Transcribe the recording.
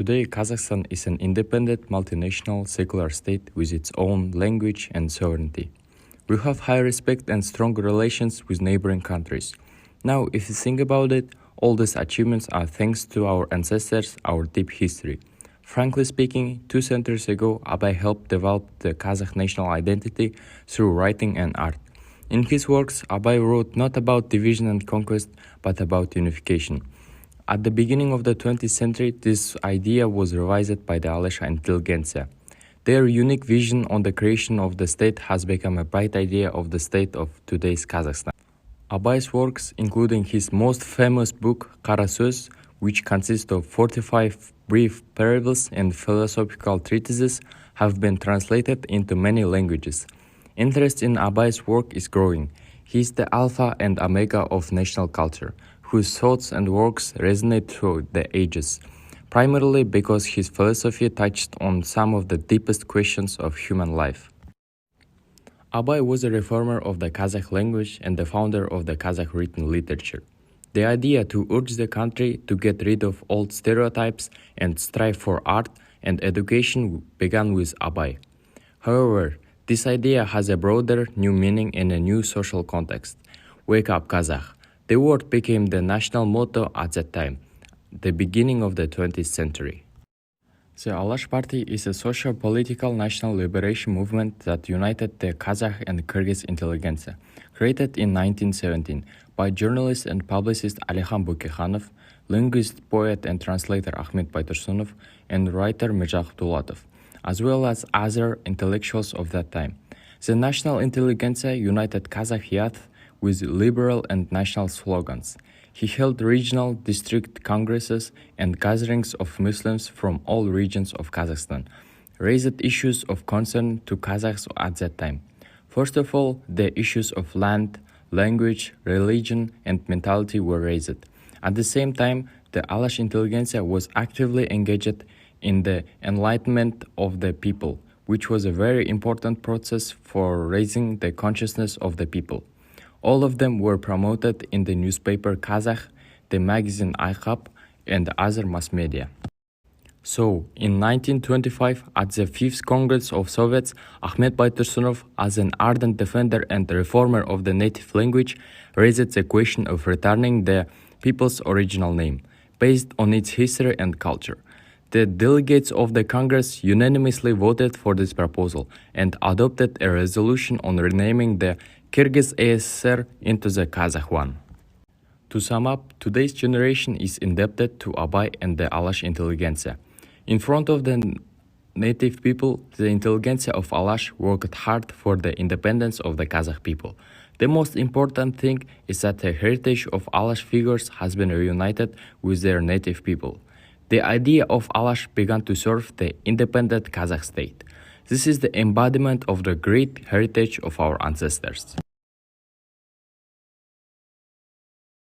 Today, Kazakhstan is an independent, multinational, secular state with its own language and sovereignty. We have high respect and strong relations with neighboring countries. Now, if you think about it, all these achievements are thanks to our ancestors, our deep history. Frankly speaking, 2 centuries ago, Abay helped develop the Kazakh national identity through writing and art. In his works, Abay wrote not about division and conquest, but about unification. At the beginning of the 20th century, this idea was revised by the Alash intelligentsia. Their unique vision on the creation of the state has become a bright idea of the state of today's Kazakhstan. Abay's works, including his most famous book, Kara Söz, which consists of 45 brief parables and philosophical treatises, have been translated into many languages. Interest in Abay's work is growing. He is the alpha and omega of national culture, whose thoughts and works resonate through the ages, primarily because his philosophy touched on some of the deepest questions of human life. Abay was a reformer of the Kazakh language and the founder of the Kazakh written literature. The idea to urge the country to get rid of old stereotypes and strive for art and education began with Abay. However, this idea has a broader new meaning in a new social context. Wake up, Kazakh. The word became the national motto at that time, the beginning of the 20th century. The Alash Party is a socio-political national liberation movement that united the Kazakh and Kyrgyz intelligentsia, created in 1917 by journalist and publicist Alixan Bukikhanov, linguist, poet and translator Ahmet Baytursunov, and writer Mirza Dulatov, as well as other intellectuals of that time. The national intelligentsia united Kazakh youth with liberal and national slogans. He held regional district congresses and gatherings of Muslims from all regions of Kazakhstan, raised issues of concern to Kazakhs at that time. First of all, the issues of land, language, religion, and mentality were raised. At the same time, the Alash intelligentsia was actively engaged in the enlightenment of the people, which was a very important process for raising the consciousness of the people. All of them were promoted in the newspaper Kazakh, the magazine Aykap, and other mass media. So, in 1925, at the 5th Congress of Soviets, Ahmet Baytursunov, as an ardent defender and reformer of the native language, raised the question of returning the people's original name, based on its history and culture. The delegates of the Congress unanimously voted for this proposal and adopted a resolution on renaming the Kyrgyz ASSR into the Kazakh one. To sum up, today's generation is indebted to Abay and the Alash intelligentsia. In front of the native people, the intelligentsia of Alash worked hard for the independence of the Kazakh people. The most important thing is that the heritage of Alash figures has been reunited with their native people. The idea of Alash began to serve the independent Kazakh state. This is the embodiment of the great heritage of our ancestors.